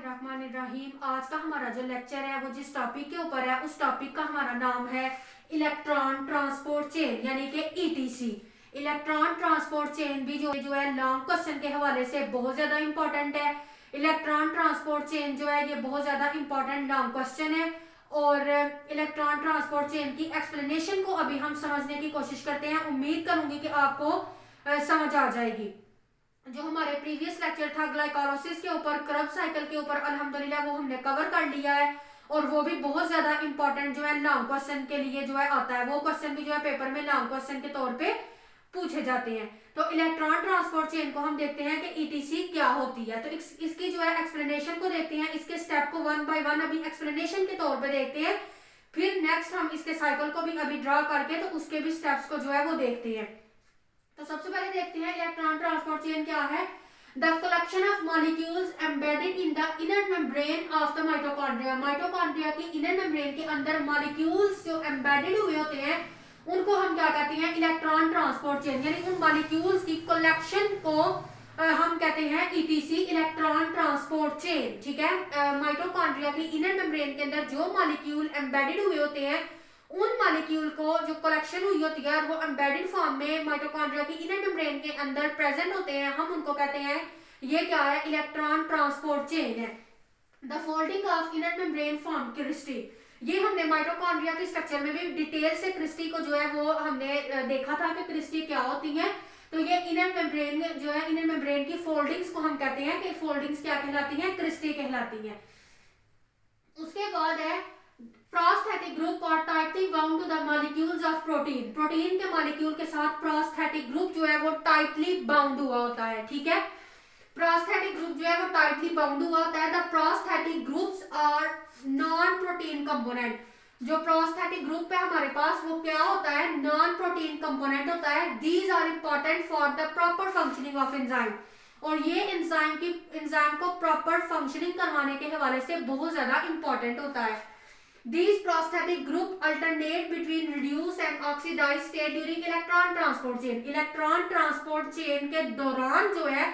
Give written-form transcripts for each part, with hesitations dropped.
बिस्मिल्लाहिर्रहमानिर्रहीम। आज का हमारा जो लेक्चर है वो जिस टॉपिक के ऊपर है उस टॉपिक का हमारा नाम है इलेक्ट्रॉन ट्रांसपोर्ट चेन यानी कि ईटीसी। इलेक्ट्रॉन ट्रांसपोर्ट चेन भी जो है लॉन्ग क्वेश्चन के हवाले से बहुत ज्यादा इंपॉर्टेंट है। इलेक्ट्रॉन ट्रांसपोर्ट चेन जो है ये बहुत ज्यादा इंपॉर्टेंट लॉन्ग क्वेश्चन है और इलेक्ट्रॉन ट्रांसपोर्ट चेन की एक्सप्लेनेशन को अभी हम समझने की कोशिश करते हैं। उम्मीद करूंगी कि आपको समझ आ जाएगी। जो हमारे प्रीवियस लेक्चर था ग्लाइकोलाइसिस के ऊपर, क्रब साइकिल के ऊपर, अल्हम्दुलिल्लाह वो हमने कवर कर लिया है और वो भी बहुत ज्यादा इंपॉर्टेंट जो है लॉन्ग क्वेश्चन के लिए जो है आता है। वो क्वेश्चन भी जो है पेपर में लॉन्ग क्वेश्चन के तौर पे पूछे जाते हैं। तो इलेक्ट्रॉन ट्रांसपोर्ट चेन को हम देखते हैं कि ईटीसी क्या होती है। तो इसकी जो है एक्सप्लेनेशन को देखते हैं, इसके स्टेप को वन बाय वन अभी एक्सप्लेनेशन के तौर पे देखते हैं। फिर नेक्स्ट हम इसके साइकिल को भी अभी ड्रा करके तो उसके भी स्टेप्स को जो है वो देखते हैं। तो सबसे पहले देखते हैं इलेक्ट्रॉन ट्रांसपोर्ट चेन क्या है। The collection of molecules embedded in the inner membrane of the mitochondria. Mitochondria की इनर मेम्ब्रेन के अंदर मॉलिक्यूल्स जो एम्बेडेड हुए होते हैं उनको हम क्या कहते हैं, इलेक्ट्रॉन ट्रांसपोर्ट चेन। यानी उन मॉलिक्यूल्स की कलेक्शन को हम कहते हैं ईटीसी, इलेक्ट्रॉन ट्रांसपोर्ट चेन। ठीक है, माइटोकॉन्ड्रिया की इनर मेम्ब्रेन के अंदर जो मॉलिक्यूल एम्बेडेड हुए होते हैं उन मॉलिक्यूल को जो कलेक्शन हुई होती है और वो एम्बेडेड फॉर्म में माइटोकॉन्ड्रिया की इनर मेम्ब्रेन के अंदर प्रेजेंट होते हैं, हम उनको कहते हैं, ये क्या है, इलेक्ट्रॉन ट्रांसपोर्ट चेन है। The folding of inner membrane form cristae. ये हमने माइटोकॉन्ड्रिया के स्ट्रक्चर में भी डिटेल से क्रिस्टी को जो है वो हमने देखा था कि क्रिस्टी क्या होती है। तो ये इनर मेम्ब्रेन जो है, इनर मेम्ब्रेन की फोल्डिंग्स को हम कहते हैं कि फोल्डिंग्स क्या कहलाती हैं, क्रिस्टी कहलाती हैं। उसके बाद है प्रोस्थेटिक ग्रुप और tightly bound to the molecules of protein. Protein के मॉलिक्यूल के साथ प्रोस्थेटिक ग्रुप जो है वो टाइटली बाउंड हुआ होता है। ठीक है, प्रोस्थेटिक ग्रुप जो है वो टाइटली बाउंड हुआ होता है। The prosthetic groups are non protein component. जो प्रोस्थेटिक ग्रुप है हमारे पास वो क्या होता है, नॉन प्रोटीन कंपोनेंट होता है। These are important for the proper functioning of enzyme. और ये एंजाइम को प्रॉपर फंक्शनिंग करवाने के हवाले से बहुत ज्यादा इंपॉर्टेंट होता है। These prosthetic group alternate between reduced and oxidized state during electron transport chain. Electron transport chain के दौरान जो है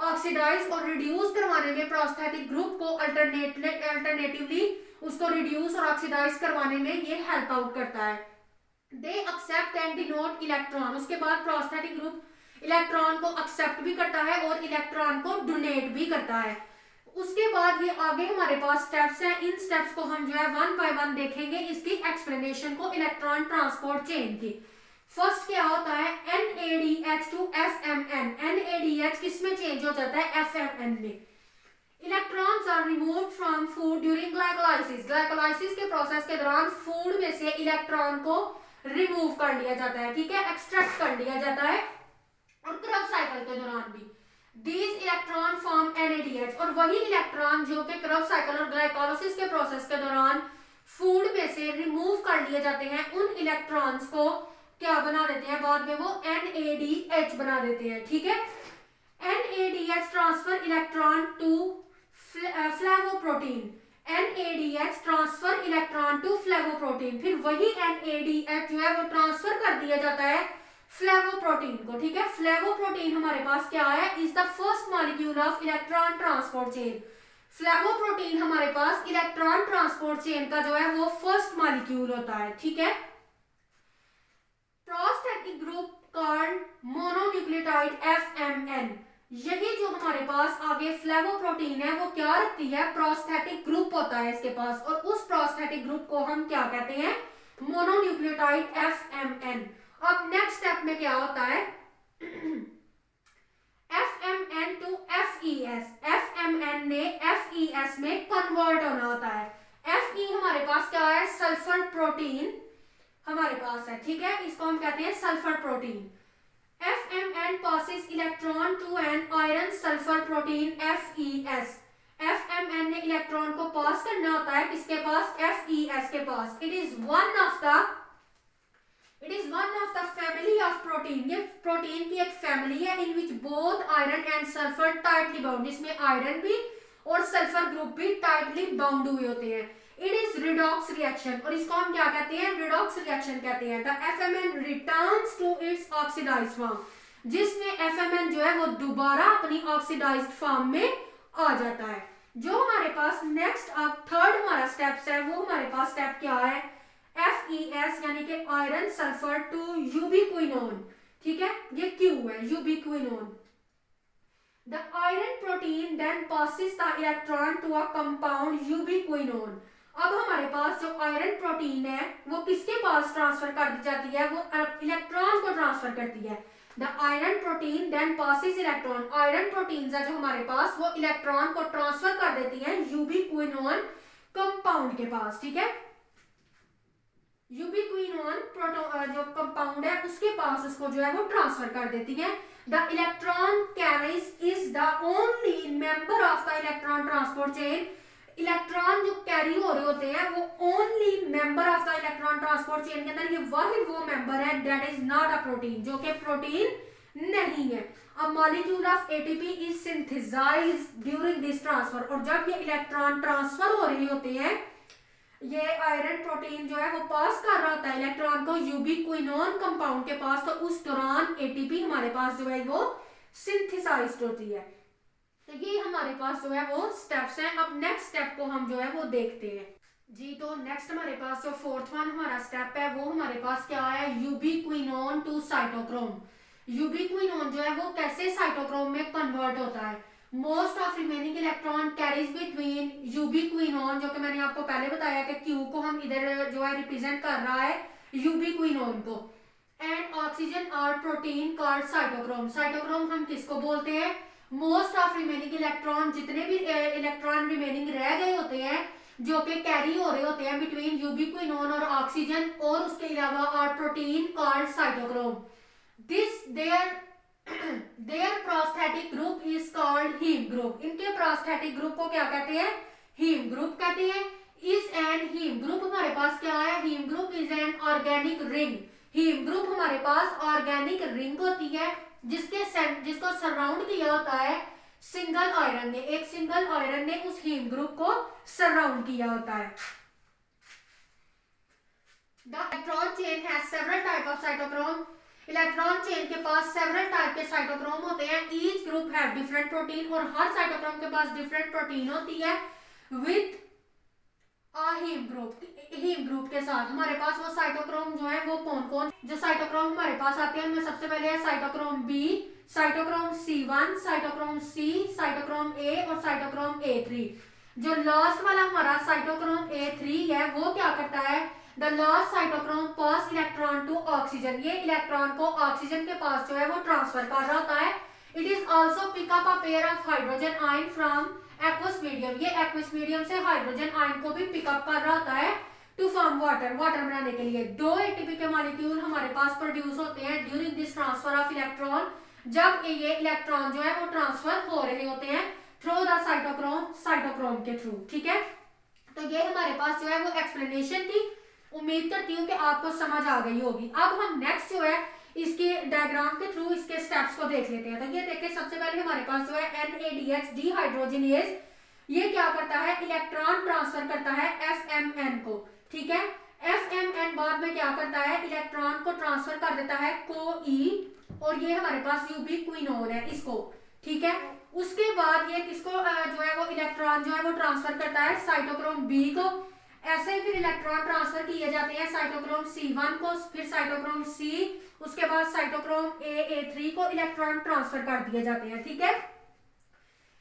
ऑक्सीडाइज और रिड्यूस करवाने में प्रोस्थेटिक ग्रुप को अल्टरनेटिवली उसको रिड्यूस और ऑक्सीडाइज करवाने में ये हेल्प आउट करता है। They accept and donate electron. उसके बाद प्रोस्थेटिक ग्रुप इलेक्ट्रॉन को एक्सेप्ट भी करता है और इलेक्ट्रॉन को डोनेट भी करता है। उसके बाद ये आगे हमारे पास स्टेप्स हैं, इन स्टेप्स को हम जो है वन बाय वन देखेंगे इसकी एक्सप्लेनेशन को इलेक्ट्रॉन ट्रांसपोर्ट चेन की। फर्स्ट क्या होता है, NADH टू FMN। NADH किस में चेंज हो जाता है, FMN में। Electrons are removed from food during glycolysis. Glycolysis के प्रोसेस के दौरान फूड में से इलेक्ट्रॉन को रिमूव कर लिया जाता है। ठीक है, एक्सट्रैक्ट कर लिया जाता है। और क्रब साइकिल के दौरान भी These इलेक्ट्रॉन फॉर्म NADH। और वही इलेक्ट्रॉन जो कि क्रब साइकिल और ग्लाइकोलाइसिस के प्रोसेस के दौरान फूड में से रिमूव कर लिए जाते हैं, उन इलेक्ट्रॉन्स को क्या बना देते हैं, बाद में वो NADH बना देते हैं। ठीक है, NADH transfer electron to flavoprotein. NADH transfer electron to flavoprotein. फिर वही NADH जो है वो ट्रांसफर कर दिया जाता है फ्लेवोप्रोटीन को। ठीक है, फ्लेवोप्रोटीन हमारे पास क्या है, is the first molecule of electron transport chain. Flavoprotein हमारे पास इलेक्ट्रॉन ट्रांसपोर्ट चेन का जो है वो फर्स्ट मॉलिक्यूल होता है। ठीक है, prosthetic group called mononucleotide FMN। यही जो हमारे पास आगे फ्लेवोप्रोटीन है वो क्या रखती है, प्रोस्थेटिक ग्रुप होता है इसके पास, और उस प्रोस्थेटिक ग्रुप को हम क्या कहते हैं, मोनोन्यूक्लियोटाइड FMN। अब नेक्स्ट स्टेप में क्या होता है, FMN टू FES। FMN ने FES में कन्वर्ट होना होता है। Fe हमारे पास क्या है, सल्फर प्रोटीन हमारे पास है। ठीक है, इसको हम कहते हैं sulphur protein. FMN passes electron to an iron sulphur protein FES। FMN ने इलेक्ट्रॉन को पास करना होता है किसके पास, FES के पास। It is one of the family of protein. ये प्रोटीन की एक फैमिली है in which both iron and sulphur tightly bound. इसमें आयरन भी और सल्फर ग्रुप भी टाइटली बाउंड हुए होते हैं। इट इज रिडॉक्स रिएक्शन, और इसको हम क्या कहते हैं, रिडॉक्स रिएक्शन कहते हैं। The FMN returns to its oxidised form, जिसमें FMN जो है वो दोबारा अपनी ऑक्सीडाइज्ड फॉर्म में आ जाता है। जो हमारे पास नेक्स्ट अब थर्ड हमारा स्टेप्स है, वो हमारे पास स्टेप क्या है, FeS यानी कि आयरन सल्फर टू यूबिक्विनोन। ठीक है, ये क्यू है यूबिक्विनोन। The iron protein then passes the electron to a compound ubiquinone। अब हमारे पास जो आयरन प्रोटीन है वो किसके पास ट्रांसफर कर दी जाती है, वो इलेक्ट्रॉन को ट्रांसफर करती है। The iron protein then passes electron, iron protein है जो हमारे पास वो इलेक्ट्रॉन को ट्रांसफर कर देती है यूबिक्विनोन कंपाउंड के पास। ठीक है, यूबिक्विनोन जो कंपाउंड है उसके पास उसको जो है वो ट्रांसफर कर देती है। The electron carries is the only member of the electron transport chain. Electron जो कैरी हो रहे होते हैं वो only member of the electron transport chain के अंदर ये वाहिद वो मेंबर है that is not a protein, जो कि प्रोटीन नहीं है। A molecule of ATP is synthesized during this transfer, और जब ये इलेक्ट्रॉन ट्रांसफर हो रहे होते हैं, ये आयरन प्रोटीन जो है वो पास कर रहा होता है इलेक्ट्रॉन को यूबिक्विनोन कंपाउंड के पास, तो उस दौरान एटीपी हमारे पास जो है वो सिंथेसाइज्ड होती है। तो ये हमारे पास जो है वो स्टेप्स हैं। अब नेक्स्ट स्टेप को हम जो है वो देखते हैं जी। तो नेक्स्ट हमारे पास जो फोर्थ वन हमारा स्टेप है वो हमारे पास क्या है, यूबिक्विनोन टू साइटोक्रोम। यूबिक्विनोन जो है वो कैसे साइटोक्रोम में कन्वर्ट होता है। Most of remaining electron carries between यूबिक्विनोन, जो कि मैंने आपको पहले बताया कि क्यू को हम इधर जो है रिप्रेजेंट कर रहा है यूबिक्विनोन को, एंड ऑक्सीजन और प्रोटीन कॉल्ड साइटोक्रोम। साइटोक्रोम हम किसको बोलते हैं, मोस्ट ऑफ रिमेनिंग इलेक्ट्रॉन, जितने भी इलेक्ट्रॉन रिमेनिंग रह गए होते हैं जो कि कैरी हो रहे होते हैं बिटवीन यूबिक्विनोन और ऑक्सीजन और उसके अलावा और protein called cytochrome. This there prosthetic group is called heme group. इनके प्रोस्थेटिक ग्रुप को क्या कहते हैं, हीम ग्रुप कहते हैं। इज एन हीम ग्रुप हमारे पास क्या है, heme group is an organic ring. Heme group हमारे पास ऑर्गेनिक रिंग होती है जिसको सराउंड किया होता है सिंगल आयरन ने, एक सिंगल आयरन ने उस हीम ग्रुप को सराउंड किया होता है। The electron chain has several type of cytochrome. Electron chain के पास सेवरल टाइप के साइटोक्रोम होते हैं। Each group have different protein, और हर साइटोक्रोम के पास डिफरेंट प्रोटीन होती है विद हीम ग्रुप के साथ। हमारे पास वो साइटोक्रोम जो है वो कौन कौन जो साइटोक्रोम हमारे पास आते हैं उनमें सबसे पहले है cytochrome B, cytochrome C1, cytochrome C, cytochrome A और साइटोक्रोम A3। जो लास्ट वाला हमारा साइटोक्रोम A3 है वो क्या करता है, the last cytochrome pass electron to oxygen. ये इलेक्ट्रॉन को ऑक्सीजन के पास जो है वो ट्रांसफर कर रहा होता है। It is also pick up a pair of hydrogen ion from aqueous medium. ये एक्वस मीडियम से हाइड्रोजन आयन को भी पिकअप कर रहा होता है टू फॉर्म वाटर बनाने के लिए। दो एटीपी के मॉलिक्यूल हमारे पास प्रोड्यूस होते हैं during this transfer of electron, जब ये इलेक्ट्रॉन जो है वो ट्रांसफर हो रहे होते हैं थ्रू द साइटोक्रोम के थ्रू। ठीक है, तो ये हमारे पास जो है वो एक्सप्लेनेशन थी। उम्मीद करती हूँ कि आपको समझ आ गई होगी। अब हम नेक्स्ट जो है इसके डायग्राम के थ्रू इसके स्टेप्स को देख लेते हैं। तो ये देखिए, सबसे पहले हमारे पास जो है NADH डिहाइड्रोजनेज, ये क्या करता है, इलेक्ट्रॉन ट्रांसफर करता है FMN को। ठीक है, FMN बाद में क्या करता है, इलेक्ट्रॉन को ट्रांसफर कर देता है CoE, और ये हमारे पास यूबिक्विनोन है इसको। ठीक है, उसके बाद ये किसको जो है वो इलेक्ट्रॉन जो है वो ट्रांसफर करता है साइटोक्रोम B को। ऐसे ही फिर इलेक्ट्रॉन ट्रांसफर किए जाते हैं साइटोक्रोम C1 को, फिर साइटोक्रोम C, उसके बाद साइटोक्रोम A3 को इलेक्ट्रॉन ट्रांसफर कर दिए जाते हैं। ठीक है,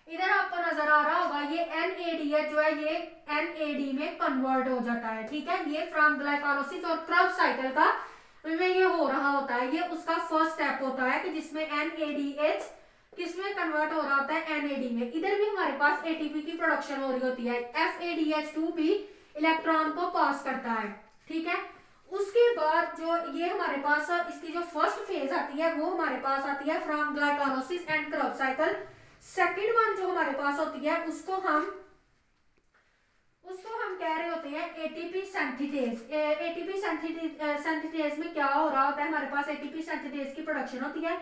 इधर आपको नजर आ रहा होगा ये NADH जो है ये NAD में कन्वर्ट हो जाता है। ठीक है, ये फ्रॉम ग्लाइकोलाइसिस और Krebs साइकिल का में ये हो रहा होता है, ये उसका फर्स्ट स्टेप होता है कि जिसमें NADH किसमें कन्वर्ट हो रहा होता है, NAD में। इधर भी हमारे पास ATP की प्रोडक्शन हो रही होती है, FADH2 भी इलेक्ट्रॉन को पास करता है। ठीक है, उसके बाद जो ये हमारे पास इसकी जो फर्स्ट फेज आती है वो हमारे पास आती है from glycolysis and Krebs cycle. Second one जो हमारे पास होती है उसको हम कह रहे होते हैं एटीपी सिंथेटेज। एटीपी सिंथेटेज में क्या हो रहा होता है, हमारे पास एटीपी सिंथेटेज की प्रोडक्शन होती है।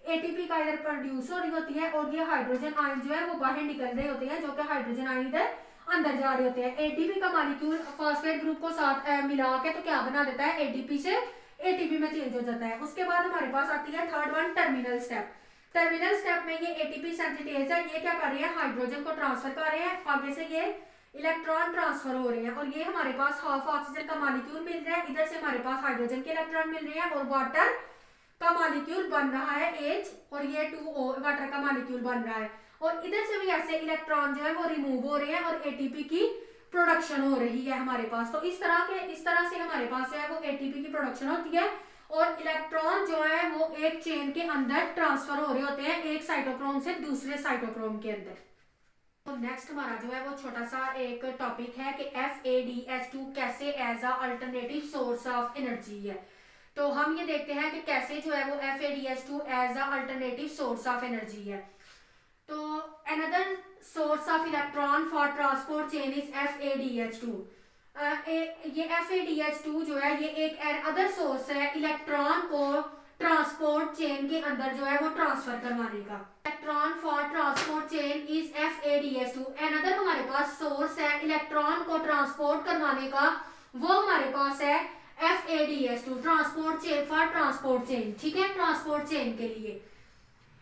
एटीपी का इधर प्रोड्यूस हो रही होती है और ये हाइड्रोजन आयन जो है वो बाहर निकल रहे होते हैं, जो कि हाइड्रोजन आयन इधर अंदर जा रहे होते हैं। एटीपी का मॉलिक्यूल फॉस्फेट ग्रुप को साथ मिला के तो क्या बना देता है, एटीपी से एटीपी में चेंज हो जाता है। उसके बाद हमारे पास आती है third one, terminal step. Terminal step में ये एटीपी सिंथेटेज है, ये क्या कर रहे हैं, हाइड्रोजन को ट्रांसफर कर रहे हैं, आगे से ये इलेक्ट्रॉन ट्रांसफर हो रहे हैं और ये हमारे पास हाफ ऑक्सीजन का मॉलिक्यूल मिल रहा है, इधर से हमारे पास हाइड्रोजन के इलेक्ट्रॉन मिल रहे हैं और वाटर का मॉलिक्यूल बन रहा है H और ये 2O वाटर का मॉलिक्यूल बन रहा है और इधर से भी ऐसे इलेक्ट्रॉन जो है वो रिमूव हो रहे हैं और एटीपी की प्रोडक्शन हो रही है हमारे पास। तो इस तरह से हमारे पास जो है वो एटीपी की प्रोडक्शन होती है और इलेक्ट्रॉन जो है वो एक चेन के अंदर ट्रांसफर हो रहे होते हैं एक साइटोक्रोम से दूसरे साइटोक्रोम के अंदर। तो नेक्स्ट हमारा जो है वो छोटा सा एक टॉपिक है कि FADH2 कैसे as a alternative source of energy है। तो हम ये देखते हैं कि कैसे जो है वो FADH2 as a alternative source of energy है। तो another source of electron for transport chain is FADH2। ये FADH2 जो है ये एक अदर सोर्स है इलेक्ट्रॉन को ट्रांसपोर्ट चेन के अंदर जो है वो ट्रांसफर करवाने का। Electron for transport chain is FADH2। Another हमारे पास सोर्स है इलेक्ट्रॉन को ट्रांसपोर्ट करवाने का, वो हमारे पास है FADH2 transport chain for transport chain. ठीक है, ट्रांसपोर्ट चेन के लिए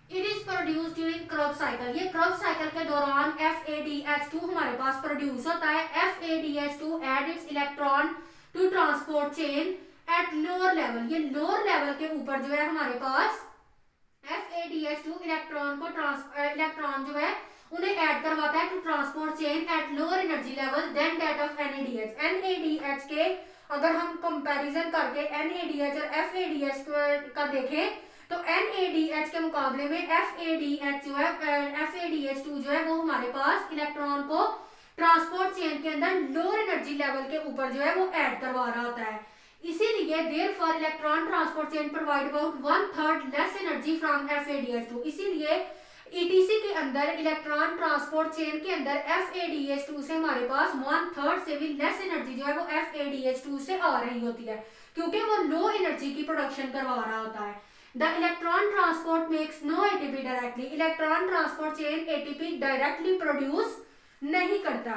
it is produce during Krebs cycle. ये क्रब साइकिल के दौरान FADH2 हमारे पास प्रोड्यूस होता है। FADH2 add its electron to transport chain at lower level. ये लोअर लेवल के ऊपर जो है हमारे पास FADH2 इलेक्ट्रॉन जो है उन्हें ऐड करवाता है to transport chain at lower energy level than that of NADH। NADH के अगर हम कंपैरिजन करके NADH और FADH का देखें तो NADH के मुकाबले में FADH जो है FADH2 जो है वो हमारे पास इलेक्ट्रॉन को ट्रांसपोर्ट चेन के अंदर लोअर एनर्जी लेवल के ऊपर जो है वो ऐड करवा रहा होता है। इसीलिए therefore electron transport chain provide about 1/3 less energy from FADH2। इसीलिए ETC के अंदर इलेक्ट्रॉन ट्रांसपोर्ट चेन के अंदर FADH2 से हमारे पास 1/3 से भी लेस एनर्जी जो है वो FADH2 से आ रही होती है क्योंकि वो लो एनर्जी की प्रोडक्शन करवा रहा होता है। The electron transport makes no ATP directly। Electron transport chain ATP directly produce नहीं करता।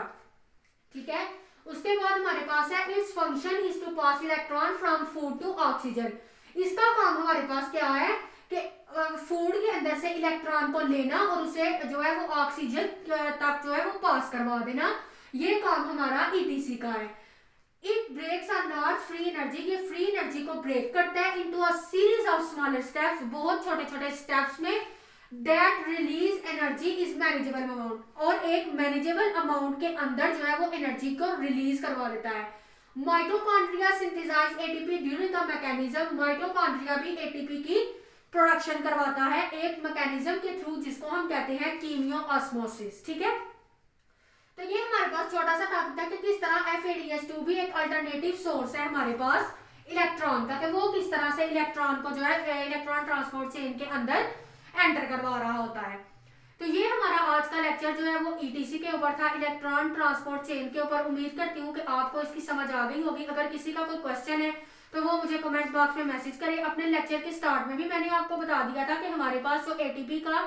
ठीक है, उसके बाद हमारे पास है its function is to pass electron from food to oxygen. इसका काम हमारे पास क्या है कि फूड के अंदर से इलेक्ट्रॉन को लेना और उसे जो है वो ऑक्सीजन तक जो है वो पास करवा देना, ये काम हमारा ETC का है। It breaks a large free energy. ये फ्री एनर्जी को ब्रेक करता है into a series of smaller steps, बहुत छोटे छोटे स्टेप्स में that release energy is manageable amount, और एक मैनेजेबल अमाउंट के अंदर जो है वो एनर्जी को रिलीज करवा देता है। Mitochondria synthesize ATP during the mechanism. Mitochondria भी एटीपी की प्रोडक्शन करवाता है एक मैकेनिज्म के थ्रू जिसको हम कहते हैं कीमियो ऑस्मोसिस। ठीक है, तो ये हमारे पास छोटा सा टॉपिक था कि किस तरह FADH2 भी एक अल्टरनेटिव सोर्स है हमारे पास इलेक्ट्रॉन का, कि वो किस तरह से इलेक्ट्रॉन को जो है इलेक्ट्रॉन ट्रांसपोर्ट चेन के अंदर एंटर करवा रहा होता है। तो ये हमारा आज का लेक्चर जो है वो ETC के ऊपर था, इलेक्ट्रॉन ट्रांसपोर्ट चेन के ऊपर। उम्मीद करती हूँ कि आपको इसकी समझ आ गई होगी। अगर किसी का कोई क्वेश्चन है तो वो मुझे कमेंट बॉक्स में मैसेज करें। अपने लेक्चर के स्टार्ट में भी मैंने आपको बता दिया था कि हमारे पास जो ATP का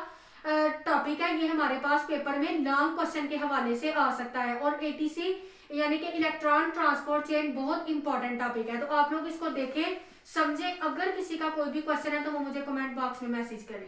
टॉपिक है ये हमारे पास पेपर में लॉन्ग क्वेश्चन के हवाले से आ सकता है और ATC यानी कि इलेक्ट्रॉन ट्रांसपोर्ट चेन बहुत इंपॉर्टेंट टॉपिक है। तो आप लोग इसको देखें, समझें। अगर किसी का कोई भी क्वेश्चन है तो वो मुझे कमेंट बॉक्स में मैसेज करें।